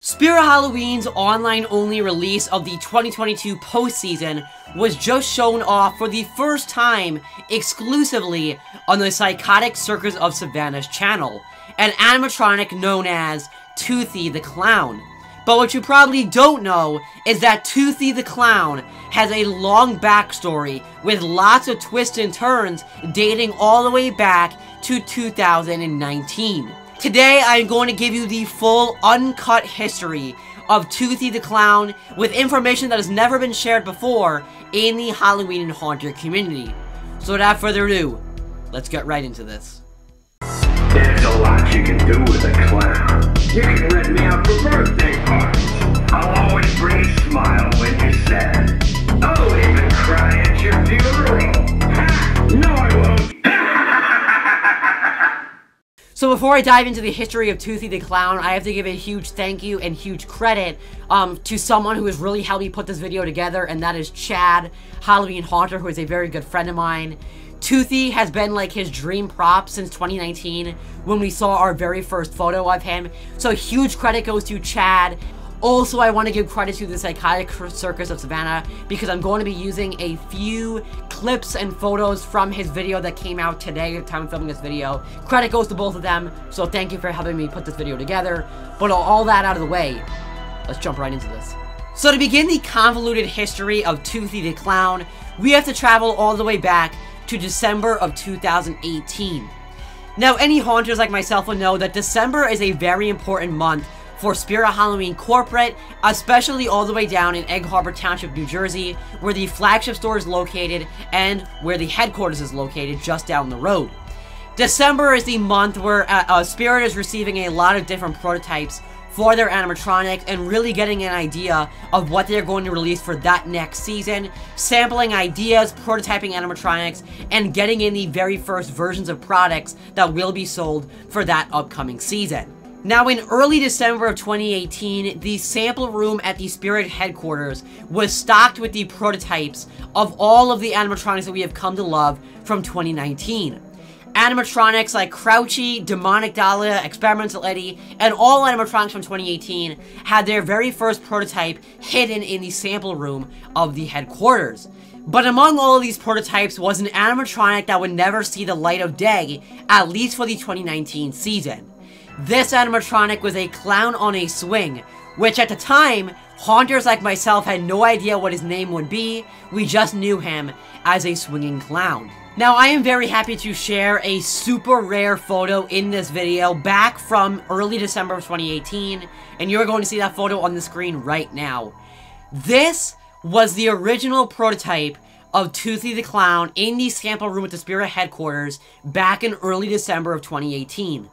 Spirit Halloween's online-only release of the 2022 postseason was just shown off for the first time exclusively on the Psychotic Circus of Savannah's channel, an animatronic known as Toothy the Clown. But what you probably don't know is that Toothy the Clown has a long backstory with lots of twists and turns dating all the way back to 2019. Today, I'm going to give you the full, uncut history of Toothy the Clown with information that has never been shared before in the Halloween and Haunter community. So without further ado, let's get right into this. There's a lot you can do with a clown. You can rent me out for birthday parties. I'll always bring a smile when you're sad. I'll even cry at your funeral. Ha! No, I won't. So before I dive into the history of Toothy the Clown, I have to give a huge thank you and huge credit to someone who has really helped me put this video together, and that is Chad, Halloween Haunter, who is a very good friend of mine. Toothy has been like his dream prop since 2019 when we saw our very first photo of him. So huge credit goes to Chad. Also, I want to give credit to the Psychotic Circus of Savannah because I'm going to be using a few clips and photos from his video that came out today at the time of filming this video. Credit goes to both of them, so thank you for helping me put this video together. But all that out of the way, let's jump right into this. So to begin the convoluted history of Toothy the Clown, we have to travel all the way back to December of 2018. Now, any haunters like myself will know that December is a very important month for Spirit Halloween Corporate, especially all the way down in Egg Harbor Township, New Jersey, where the flagship store is located and where the headquarters is located just down the road. December is the month where Spirit is receiving a lot of different prototypes for their animatronics and really getting an idea of what they're going to release for that next season, sampling ideas, prototyping animatronics, and getting in the very first versions of products that will be sold for that upcoming season. Now, in early December of 2018, the sample room at the Spirit headquarters was stocked with the prototypes of all of the animatronics that we have come to love from 2019. Animatronics like Crouchy, Demonic Dahlia, Experimental Eddie, and all animatronics from 2018 had their very first prototype hidden in the sample room of the headquarters. But among all of these prototypes was an animatronic that would never see the light of day, at least for the 2019 season. This animatronic was a clown on a swing, which at the time, haunters like myself had no idea what his name would be. We just knew him as a swinging clown. Now, I am very happy to share a super rare photo in this video back from early December of 2018, and you're going to see that photo on the screen right now. This was the original prototype of Toothy the Clown in the sample room at the Spirit headquarters back in early December of 2018.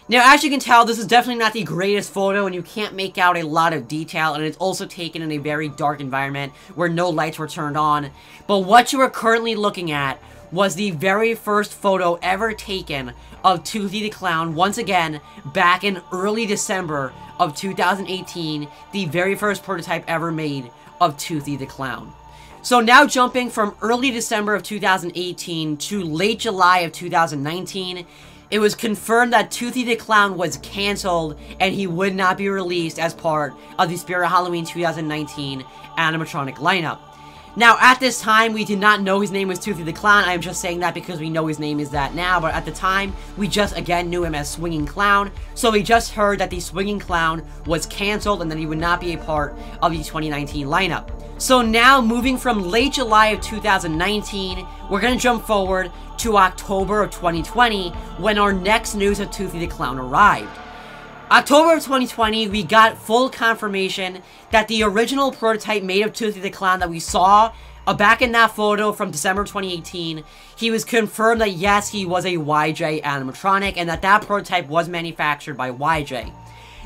Now, as you can tell, this is definitely not the greatest photo, and you can't make out a lot of detail, and it's also taken in a very dark environment where no lights were turned on. But what you are currently looking at was the very first photo ever taken of Toothy the Clown, once again, back in early December of 2018, the very first prototype ever made of Toothy the Clown. So now jumping from early December of 2018 to late July of 2019, it was confirmed that Toothy the Clown was cancelled and he would not be released as part of the Spirit Halloween 2019 animatronic lineup. Now, at this time, we did not know his name was Toothy the Clown. I am just saying that because we know his name is that now, but at the time, we just, again, knew him as Swinging Clown, so we just heard that the Swinging Clown was cancelled and that he would not be a part of the 2019 lineup. So now, moving from late July of 2019, we're going to jump forward to October of 2020, when our next news of Toothy the Clown arrived. October of 2020, we got full confirmation that the original prototype made of Toothy the Clown that we saw back in that photo from December 2018, he was confirmed that yes, he was a YJ animatronic, and that prototype was manufactured by YJ.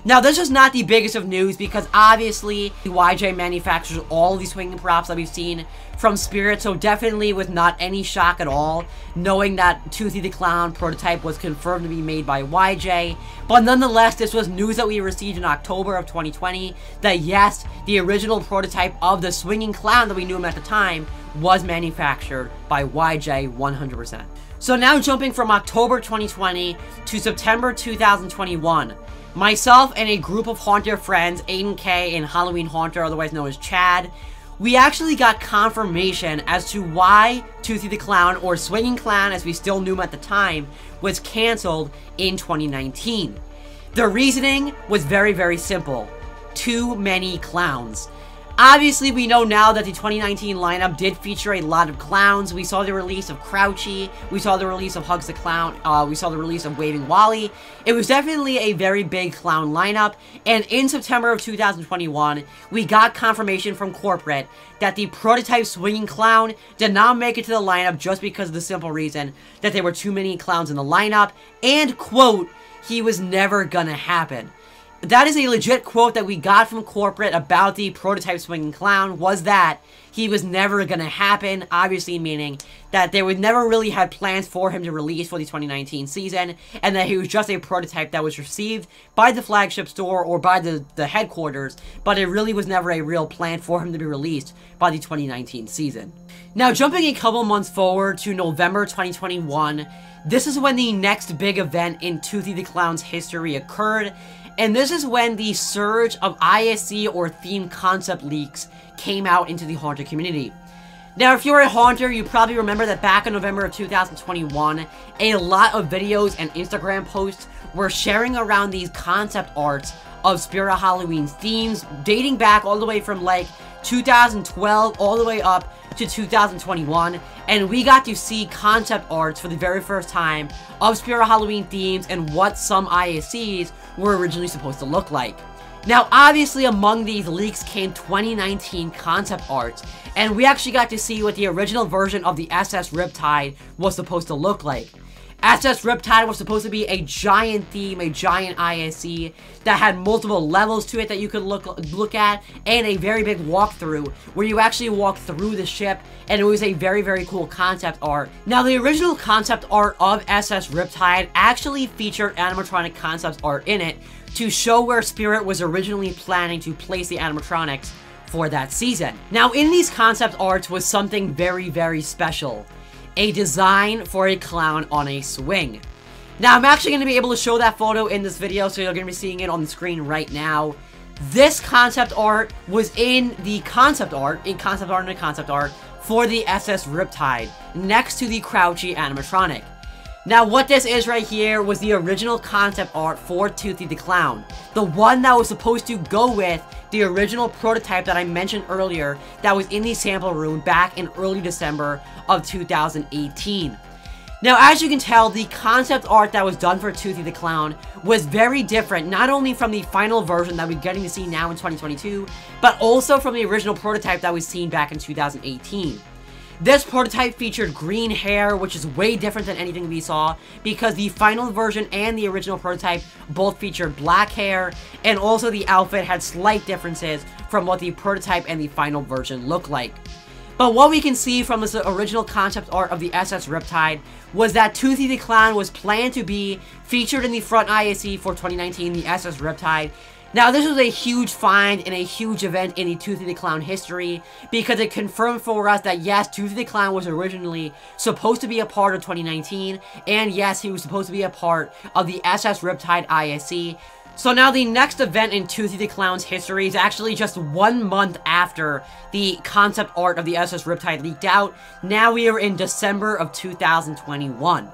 Now, this is not the biggest of news because obviously YJ manufactures all of these swinging props that we've seen from Spirit, so definitely with not any shock at all, knowing that Toothy the Clown prototype was confirmed to be made by YJ. But nonetheless, this was news that we received in October of 2020, that yes, the original prototype of the swinging clown that we knew him at the time was manufactured by YJ 100%. So now jumping from October 2020 to September 2021, myself and a group of Haunter friends, Aiden K and Halloween Haunter, otherwise known as Chad, we actually got confirmation as to why Toothy the Clown, or Swinging Clown as we still knew him at the time, was cancelled in 2019. The reasoning was very, very simple. Too many clowns. Obviously, we know now that the 2019 lineup did feature a lot of clowns. We saw the release of Crouchy, we saw the release of Hugs the Clown, we saw the release of Waving Wally. It was definitely a very big clown lineup, and in September of 2021, we got confirmation from corporate that the prototype Swinging Clown did not make it to the lineup just because of the simple reason that there were too many clowns in the lineup, and, quote, he was never gonna happen. That is a legit quote that we got from corporate about the prototype Swinging Clown, was that he was never gonna happen, obviously meaning that they would never really have plans for him to release for the 2019 season, and that he was just a prototype that was received by the flagship store or by the headquarters, but it really was never a real plan for him to be released by the 2019 season. Now, jumping a couple months forward to November 2021, this is when the next big event in Toothy the Clown's history occurred, and this is when the surge of ISC or themed concept leaks came out into the Haunter community. Now, if you're a Haunter, you probably remember that back in November of 2021, a lot of videos and Instagram posts were sharing around these concept arts of Spirit Halloween themes, dating back all the way from like 2012 all the way up to 2021, and we got to see concept arts for the very first time of Spirit Halloween themes and what some ISCs were originally supposed to look like. Now, obviously, among these leaks came 2019 concept arts, and we actually got to see what the original version of the SS Riptide was supposed to look like. SS Riptide was supposed to be a giant theme, a giant ISC that had multiple levels to it that you could look at, and a very big walkthrough where you actually walk through the ship, and it was a very, very cool concept art. Now, the original concept art of SS Riptide actually featured animatronic concept art in it to show where Spirit was originally planning to place the animatronics for that season. Now, in these concept arts was something very, very special. A design for a clown on a swing. Now, I'm actually going to be able to show that photo in this video, so you're going to be seeing it on the screen right now. This concept art was in the concept art, for the SS Riptide, next to the Crouchy animatronic. Now, what this is right here was the original concept art for Toothy the Clown. The one that was supposed to go with the original prototype that I mentioned earlier that was in the sample room back in early December of 2018. Now, as you can tell, the concept art that was done for Toothy the Clown was very different, not only from the final version that we're getting to see now in 2022, but also from the original prototype that was seen back in 2018. This prototype featured green hair, which is way different than anything we saw, because the final version and the original prototype both featured black hair, and also the outfit had slight differences from what the prototype and the final version looked like. But what we can see from this original concept art of the SS Riptide was that Toothy the Clown was planned to be featured in the front ISC for 2019, the SS Riptide. Now, this was a huge find and a huge event in the Toothy the Clown history, because it confirmed for us that yes, Toothy the Clown was originally supposed to be a part of 2019, and yes, he was supposed to be a part of the SS Riptide ISC. So now the next event in Toothy the Clown's history is actually just 1 month after the concept art of the SS Riptide leaked out. Now we are in December of 2021.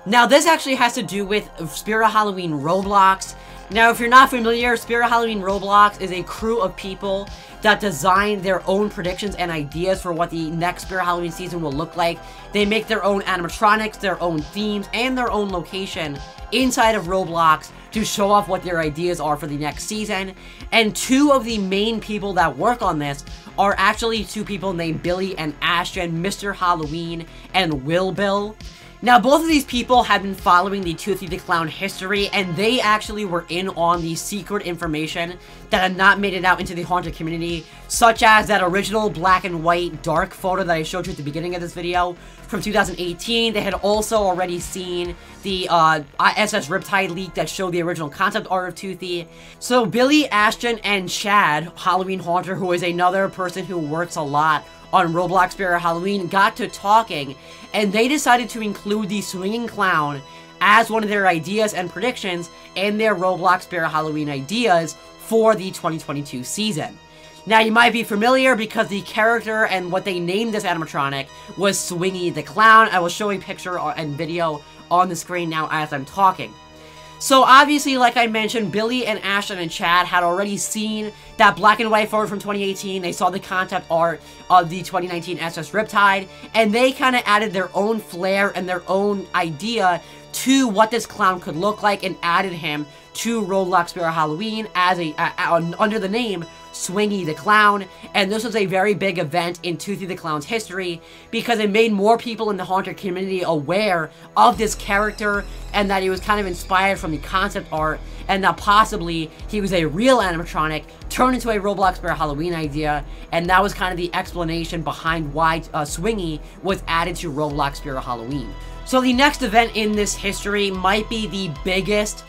Now, this actually has to do with Spirit Halloween Roblox. Now, if you're not familiar, Spirit Halloween Roblox is a crew of people that design their own predictions and ideas for what the next Spirit Halloween season will look like. They make their own animatronics, their own themes, and their own location inside of Roblox to show off what their ideas are for the next season. And two of the main people that work on this are actually two people named Billy and Ashton, Mr. Halloween and Will Bill. Now, both of these people have been following the Toothy the Clown history, and they actually were in on the secret information that had not made it out into the Haunted community, such as that original black and white dark photo that I showed you at the beginning of this video from 2018. They had also already seen the SS Riptide leak that showed the original concept art of Toothy. So Billy, Ashton, and Chad, Halloween Haunter, who is another person who works a lot on Roblox Spirit Halloween, got to talking, and they decided to include the Swinging Clown as one of their ideas and predictions in their Roblox Spirit Halloween ideas for the 2022 season. Now, you might be familiar because the character and what they named this animatronic was Swingy the Clown. I will show a picture and video on the screen now as I'm talking. So obviously, like I mentioned, Billy and Ashton and Chad had already seen that black and white photo from 2018. They saw the concept art of the 2019 SS Riptide, and they kind of added their own flair and their own idea to what this clown could look like and added him to Roblox Spirit Halloween as under the name Swingy the Clown. And this was a very big event in Toothy the Clown's history because it made more people in the Haunter community aware of this character and that he was kind of inspired from the concept art and that possibly he was a real animatronic turned into a Roblox Spirit Halloween idea, and that was kind of the explanation behind why Swingy was added to Roblox Spirit Halloween. So the next event in this history might be the biggest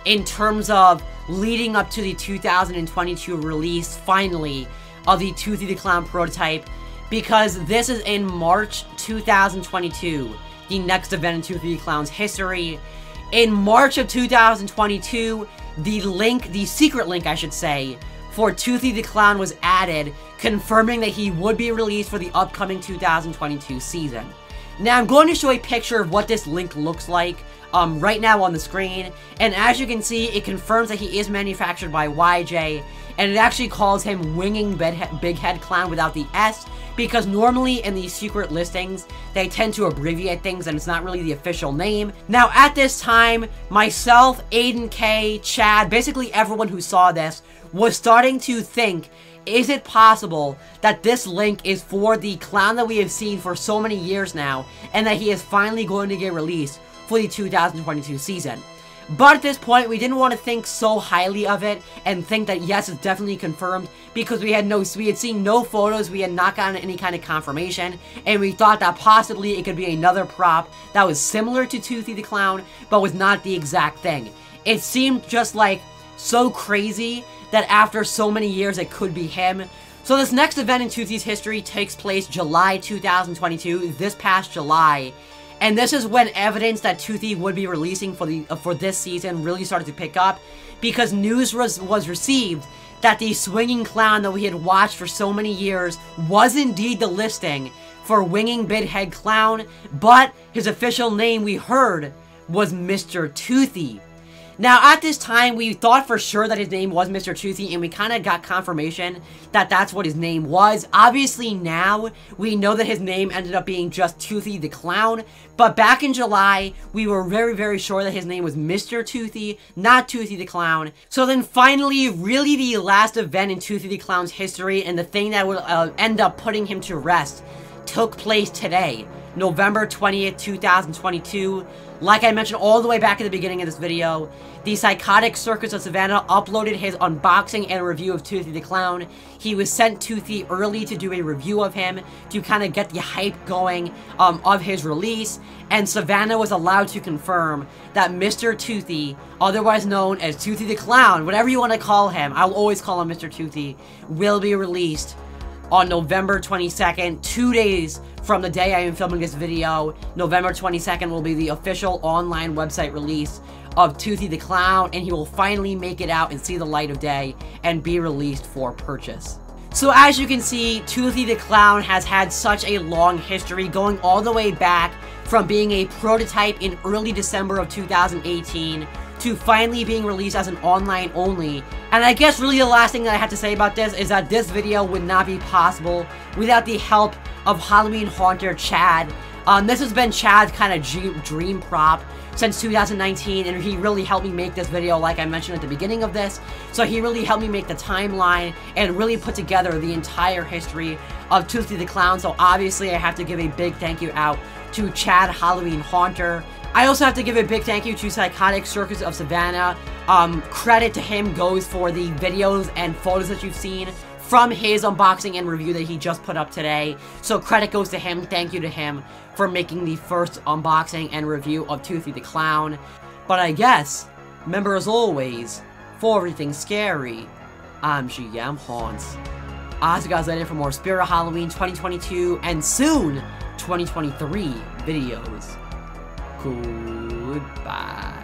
in terms of leading up to the 2022 release, finally, of the Toothy the Clown prototype, because this is in March 2022, the next event in Toothy the Clown's history. In March of 2022, the secret link, I should say, for Toothy the Clown was added, confirming that he would be released for the upcoming 2022 season. Now, I'm going to show a picture of what this link looks like right now on the screen, and as you can see, it confirms that he is manufactured by YJ, and it actually calls him Winging Big Head Clown without the S, because normally in these secret listings, they tend to abbreviate things and it's not really the official name. Now, at this time, myself, Aiden K, Chad, basically everyone who saw this, was starting to think, is it possible that this link is for the clown that we have seen for so many years now, and that he is finally going to get released for the 2022 season? But at this point, we didn't want to think so highly of it and think that yes, it's definitely confirmed, because we had seen no photos, we had not gotten any kind of confirmation, and we thought that possibly it could be another prop that was similar to Toothy the Clown, but was not the exact thing. It seemed just like so crazy that after so many years it could be him. So this next event in Toothy's history takes place July 2022, this past July. And this is when evidence that Toothy would be releasing for this season really started to pick up, because news was received that the swinging clown that we had watched for so many years was indeed the listing for Winging Big Head Clown, but his official name we heard was Mr. Toothy. Now, at this time, we thought for sure that his name was Mr. Toothy, and we kind of got confirmation that that's what his name was. Obviously, now, we know that his name ended up being just Toothy the Clown, but back in July, we were very, very sure that his name was Mr. Toothy, not Toothy the Clown. So then finally, really the last event in Toothy the Clown's history, and the thing that would end up putting him to rest, took place today, November 20th, 2022. Like I mentioned all the way back at the beginning of this video, the Psychotic Circus of Savannah uploaded his unboxing and review of Toothy the Clown. He was sent Toothy early to do a review of him to kind of get the hype going of his release, and Savannah was allowed to confirm that Mr. Toothy, otherwise known as Toothy the Clown, whatever you want to call him, I'll always call him Mr. Toothy, will be released on November 22nd, 2 days from the day I am filming this video. November 22nd will be the official online website release of Toothy the Clown, and he will finally make it out and see the light of day and be released for purchase. So as you can see, Toothy the Clown has had such a long history, going all the way back from being a prototype in early December of 2018 to finally being released as an online only. And I guess really the last thing that I have to say about this is that this video would not be possible without the help of Halloween Haunter Chad. This has been Chad's kind of dream prop since 2019, and he really helped me make this video, like I mentioned at the beginning of this. So he really helped me make the timeline and really put together the entire history of Toothy the Clown. So obviously I have to give a big thank you out to Chad Halloween Haunter. I also have to give a big thank you to Psychotic Circus of Savannah. Credit to him goes for the videos and photos that you've seen from his unboxing and review that he just put up today. So credit goes to him. Thank you to him for making the first unboxing and review of Toothy the Clown. But I guess, remember as always, for everything scary, I'm GMHaunts. I'll see you guys later for more Spirit Halloween 2022 and soon 2023 videos. Goodbye.